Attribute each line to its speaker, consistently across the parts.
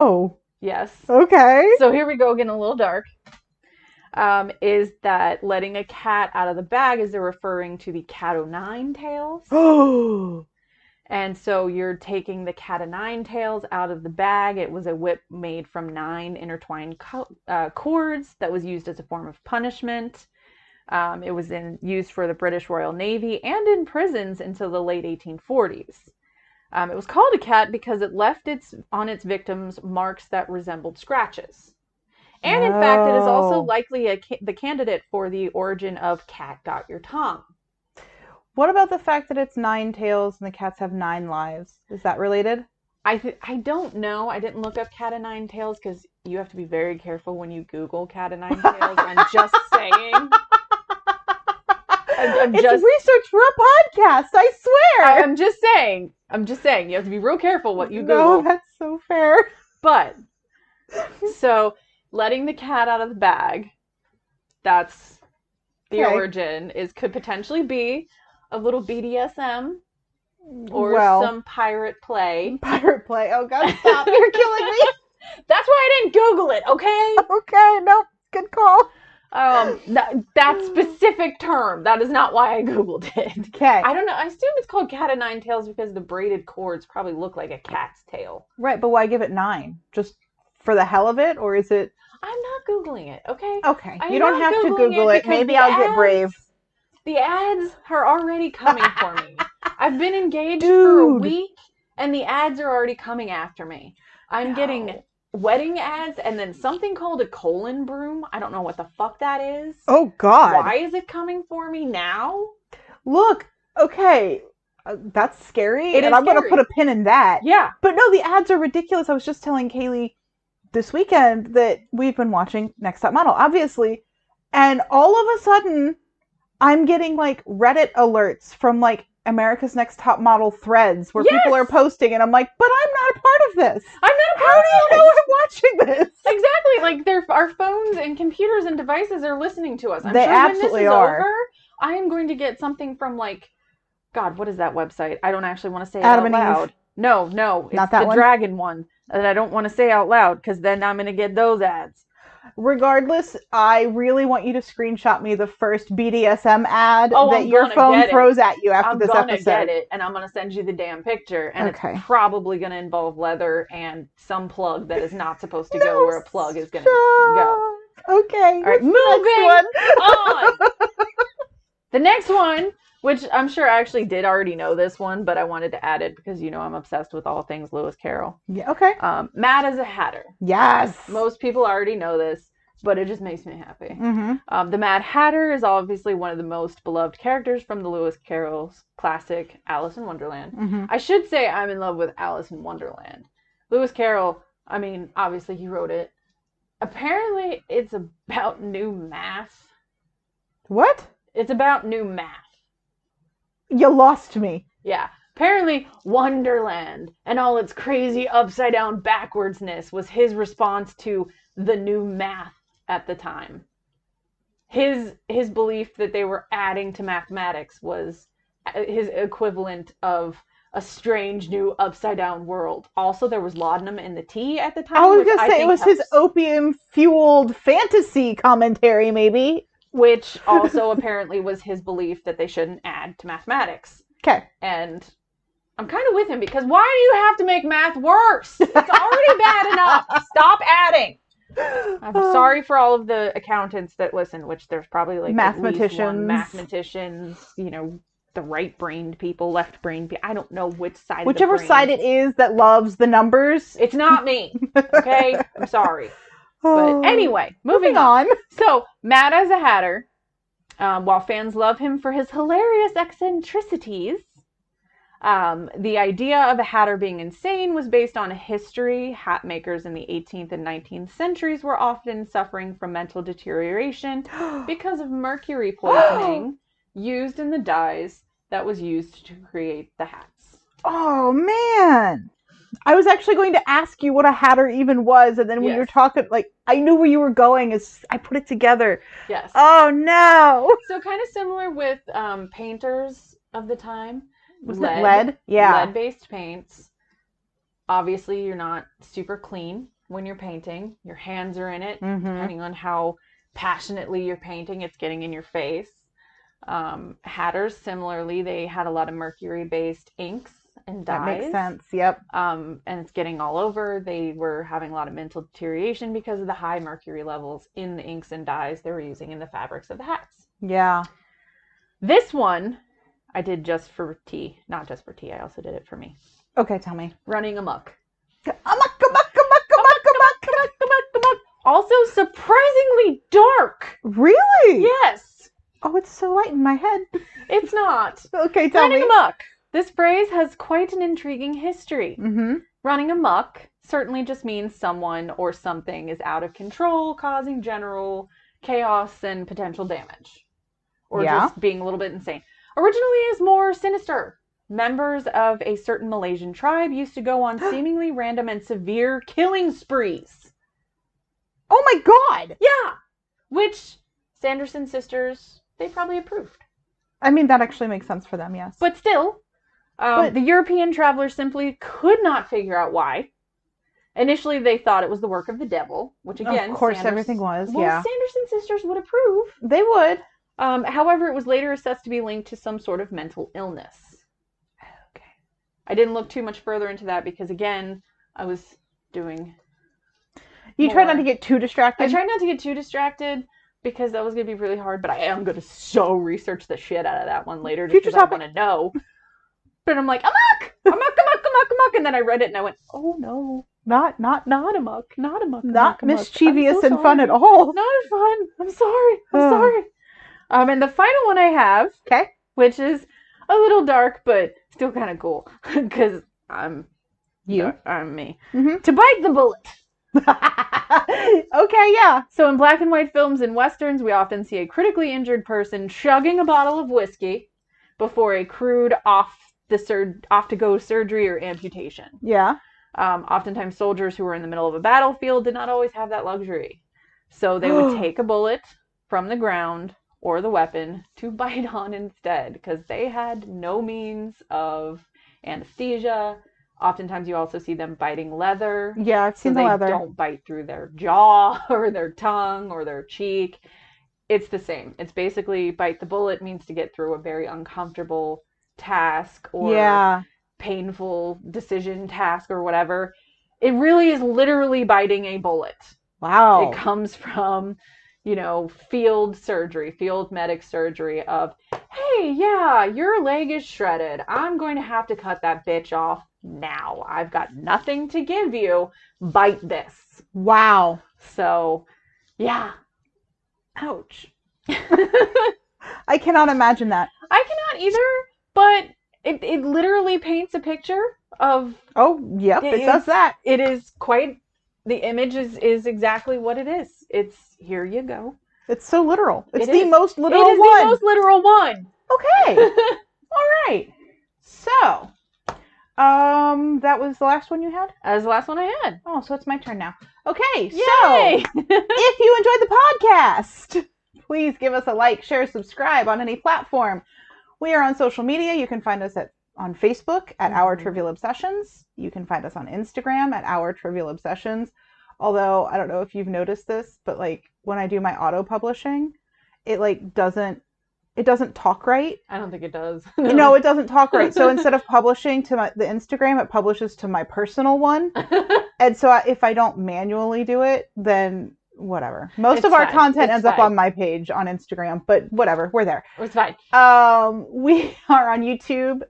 Speaker 1: No.
Speaker 2: Yes.
Speaker 1: Okay.
Speaker 2: So here we go, getting a little dark. Is that letting a cat out of the bag is they're referring to the cat o' nine tails.
Speaker 1: Oh.
Speaker 2: And so you're taking the cat o' nine tails out of the bag. It was a whip made from 9 intertwined cords that was used as a form of punishment. It was used for the British Royal Navy and in prisons until the late 1840s. It was called a cat because it left on its victims marks that resembled scratches. And in fact, it is also likely the candidate for the origin of cat got your tongue.
Speaker 1: What about the fact that it's 9 tails and the cats have 9 lives? Is that related?
Speaker 2: I don't know. I didn't look up cat o' nine tails because you have to be very careful when you Google cat o' nine tails. I'm just saying.
Speaker 1: It's research for a podcast, I swear.
Speaker 2: I'm just saying. You have to be real careful what you Google.
Speaker 1: No, that's so fair.
Speaker 2: But, so, letting the cat out of the bag, that's the origin, could potentially be a little BDSM or some pirate play.
Speaker 1: Pirate play. Oh, God, stop. You're killing me.
Speaker 2: That's why I didn't Google it, okay?
Speaker 1: Okay, nope. Good call.
Speaker 2: That specific term. That is not why I Googled it.
Speaker 1: Okay.
Speaker 2: I don't know. I assume it's called cat o' nine tails because the braided cords probably look like a cat's tail.
Speaker 1: Right, but why give it 9? Just for the hell of it, or is it?
Speaker 2: I'm not Googling it, okay?
Speaker 1: Okay. You don't have to Google it. Maybe I'll get brave.
Speaker 2: The ads are already coming for me. I've been engaged for a week, and the ads are already coming after me. I'm getting wedding ads, and then something called a colon broom. I don't know what the fuck that is.
Speaker 1: Oh, God.
Speaker 2: Why is it coming for me now?
Speaker 1: Look, okay, that's scary,
Speaker 2: and
Speaker 1: I'm going to put a pin in that.
Speaker 2: Yeah.
Speaker 1: But no, the ads are ridiculous. I was just telling Kaylee this weekend that we've been watching Next Top Model, obviously, and all of a sudden, I'm getting, like, Reddit alerts from, like, America's Next Top Model threads where people are posting, and I'm like, but I'm not a part of this.
Speaker 2: I'm not a part
Speaker 1: of this. How do you know I'm watching this?
Speaker 2: Exactly. Like, our phones and computers and devices are listening to us. I'm
Speaker 1: they
Speaker 2: sure
Speaker 1: absolutely
Speaker 2: when this is
Speaker 1: are.
Speaker 2: over, I am going to get something from, like, God, what is that website? I don't actually want to say it
Speaker 1: Adam
Speaker 2: out loud.
Speaker 1: Eve.
Speaker 2: No. It's
Speaker 1: not that
Speaker 2: the
Speaker 1: one?
Speaker 2: dragon one that I don't want to say out loud because then I'm going to get those ads.
Speaker 1: Regardless, I really want you to screenshot me the first BDSM ad
Speaker 2: that
Speaker 1: your phone throws at you after this episode.
Speaker 2: I'm going to get it, and I'm going to send you the damn picture, and it's probably going to involve leather and some plug that is not supposed to go where a plug is going to go.
Speaker 1: Okay.
Speaker 2: All right, moving on. The next one, which I'm sure I actually did already know this one, but I wanted to add it because, you know, I'm obsessed with all things Lewis Carroll.
Speaker 1: Yeah, okay.
Speaker 2: Mad as a Hatter.
Speaker 1: Yes.
Speaker 2: Most people already know this, but it just makes me happy.
Speaker 1: Mm-hmm.
Speaker 2: The Mad Hatter is obviously one of the most beloved characters from the Lewis Carroll's classic Alice in Wonderland.
Speaker 1: Mm-hmm.
Speaker 2: I should say I'm in love with Alice in Wonderland. Lewis Carroll, I mean, obviously he wrote it. Apparently it's about new math.
Speaker 1: What?
Speaker 2: It's about new math.
Speaker 1: You lost me.
Speaker 2: Yeah. Apparently, Wonderland and all its crazy upside-down backwardsness was his response to the new math at the time. His belief that they were adding to mathematics was his equivalent of a strange new upside-down world. Also, there was laudanum in the tea at the time.
Speaker 1: I was going to say, it was his opium-fueled fantasy commentary, maybe.
Speaker 2: Which also apparently was his belief that they shouldn't add to mathematics.
Speaker 1: Okay.
Speaker 2: And I'm kind of with him because why do you have to make math worse? It's already bad enough. Stop adding. I'm sorry for all of the accountants that listen, which there's probably like mathematicians, you know, the right-brained people, left-brained people. I don't know which side
Speaker 1: Whichever
Speaker 2: of the brain.
Speaker 1: side it is that loves the numbers.
Speaker 2: It's not me. Okay? I'm sorry. But anyway, moving on. So, Mad as a Hatter, while fans love him for his hilarious eccentricities, the idea of a hatter being insane was based on a history. Hat makers in the 18th and 19th centuries were often suffering from mental deterioration because of mercury poisoning used in the dyes that was used to create the hats.
Speaker 1: Oh, man. I was actually going to ask you what a hatter even was, and then when you were talking, like, I knew where you were going as I put it together.
Speaker 2: Yes.
Speaker 1: Oh, no.
Speaker 2: So kind of similar with painters of the time.
Speaker 1: Was it lead? Yeah.
Speaker 2: Lead-based paints. Obviously, you're not super clean. when you're painting. Your hands are in it.
Speaker 1: Mm-hmm.
Speaker 2: Depending on how passionately you're painting, it's getting in your face. Hatters, similarly, they had a lot of mercury-based inks and dyes.
Speaker 1: That makes sense. Yep.
Speaker 2: And it's getting all over. They were having a lot of mental deterioration because of the high mercury levels in the inks and dyes they were using in the fabrics of the hats.
Speaker 1: Yeah.
Speaker 2: This one I did just for tea. Not just for tea, I also did it for me.
Speaker 1: Okay, tell me.
Speaker 2: Running amok.
Speaker 1: Amok, amok, amok, amok, amok, amok,
Speaker 2: amok. Also surprisingly dark.
Speaker 1: Really?
Speaker 2: Yes.
Speaker 1: Oh, it's so light in my head.
Speaker 2: It's not.
Speaker 1: Okay, tell me.
Speaker 2: Running amok. This phrase has quite an intriguing history.
Speaker 1: Mm-hmm.
Speaker 2: Running amok certainly just means someone or something is out of control, causing general chaos and potential damage. Or just being a little bit insane. Originally is more sinister. Members of a certain Malaysian tribe used to go on seemingly random and severe killing sprees.
Speaker 1: Oh my God!
Speaker 2: Yeah! Which Sanderson sisters, they probably approved.
Speaker 1: I mean, that actually makes sense for them, yes.
Speaker 2: But still, the European travelers simply could not figure out why. Initially, they thought it was the work of the devil, which again,
Speaker 1: of course, everything was. Yeah,
Speaker 2: Sanderson sisters would approve.
Speaker 1: They would.
Speaker 2: However, it was later assessed to be linked to some sort of mental illness.
Speaker 1: Okay.
Speaker 2: I didn't look too much further into that because, again, I was doing.
Speaker 1: You try not to get too distracted.
Speaker 2: I tried not to get too distracted because that was going to be really hard. But I am going to research the shit out of that one later just because I want to know. But I'm like, amok, amok, amok, amok, amok, and then I read it and I went, oh no. Not amok, not amok.
Speaker 1: Not mischievous and fun at all.
Speaker 2: Not fun. I'm sorry. And the final one I have,
Speaker 1: okay,
Speaker 2: which is a little dark, but still kind of cool, because I'm me.
Speaker 1: Mm-hmm.
Speaker 2: To bite the bullet.
Speaker 1: Okay, yeah.
Speaker 2: So in black and white films and westerns, we often see a critically injured person chugging a bottle of whiskey before a crude off-to-go surgery or amputation.
Speaker 1: Yeah.
Speaker 2: Oftentimes soldiers who were in the middle of a battlefield did not always have that luxury. So they would take a bullet from the ground or the weapon to bite on instead because they had no means of anesthesia. Oftentimes you also see them biting leather.
Speaker 1: Yeah, I've seen the leather.
Speaker 2: They don't bite through their jaw or their tongue or their cheek. It's the same. It's basically bite the bullet means to get through a very uncomfortable task or painful decision task or whatever. It really is literally biting a bullet.
Speaker 1: Wow.
Speaker 2: It comes from, field medic surgery of, hey, yeah, your leg is shredded. I'm going to have to cut that bitch off now. I've got nothing to give you. Bite this.
Speaker 1: Wow.
Speaker 2: So, yeah.
Speaker 1: Ouch. I cannot imagine that.
Speaker 2: I cannot either, but it literally paints a picture of...
Speaker 1: Oh, yep, it does that.
Speaker 2: It is quite... The image is exactly what it is. It's, here you go.
Speaker 1: It's so literal. It's the most literal one.
Speaker 2: It is the most literal one.
Speaker 1: Okay. All right. So, that was the last one you had?
Speaker 2: That was the last one I had.
Speaker 1: Oh, so it's my turn now. Okay,
Speaker 2: Yay!
Speaker 1: So, if you enjoyed the podcast, please give us a like, share, subscribe on any platform. We are on social media. You can find us on Facebook at Our Trivial Obsessions. You can find us on Instagram at Our Trivial Obsessions. Although, I don't know if you've noticed this, but when I do my auto publishing, it doesn't talk right.
Speaker 2: I don't think it does.
Speaker 1: No, it doesn't talk right. So instead of publishing to the Instagram, it publishes to my personal one. And so if I don't manually do it, then whatever. Most of our content ends up on my page on Instagram, but whatever, we're there.
Speaker 2: It's fine.
Speaker 1: We are on YouTube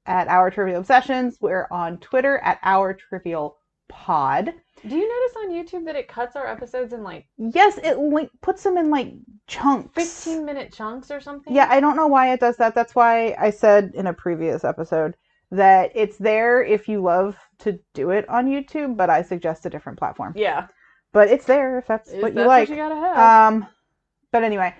Speaker 1: at Our Trivial Obsessions. We're on Twitter at Our Trivial Pod.
Speaker 2: Do you notice on YouTube that it cuts our episodes in
Speaker 1: Yes, it puts them in chunks.
Speaker 2: 15-minute chunks or something?
Speaker 1: Yeah, I don't know why it does that. That's why I said in a previous episode that it's there if you love to do it on YouTube, but I suggest a different platform.
Speaker 2: Yeah.
Speaker 1: But it's there if that's what you like.
Speaker 2: What you gotta have.
Speaker 1: But anyway.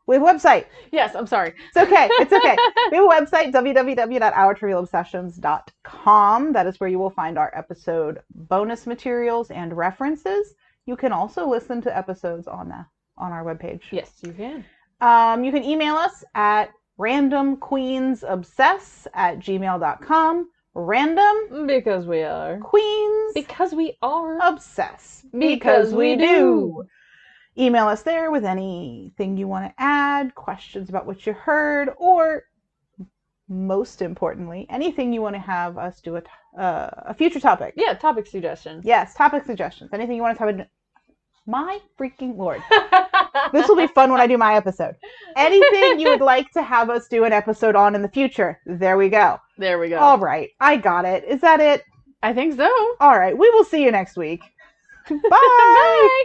Speaker 1: We have a website.
Speaker 2: Yes, I'm sorry.
Speaker 1: It's okay. It's okay. We have a website, www.ourtrivialobsessions.com. That is where you will find our episode bonus materials and references. You can also listen to episodes on our webpage.
Speaker 2: Yes, you can.
Speaker 1: You can email us at randomqueensobsess@gmail.com. Random
Speaker 2: Because we are.
Speaker 1: Queens.
Speaker 2: Because we are.
Speaker 1: Obsess.
Speaker 2: Because we do.
Speaker 1: Email us there with anything you want to add, questions about what you heard, or most importantly, anything you want to have us do a future topic.
Speaker 2: Yeah, topic suggestions.
Speaker 1: Yes, topic suggestions. Anything you want to have. My freaking Lord. This will be fun when I do my episode. Anything you would like to have us do an episode on in the future. There we go.
Speaker 2: There we go.
Speaker 1: All right. I got it. Is that it?
Speaker 2: I think so.
Speaker 1: All right. We will see you next week. Bye.
Speaker 2: Bye.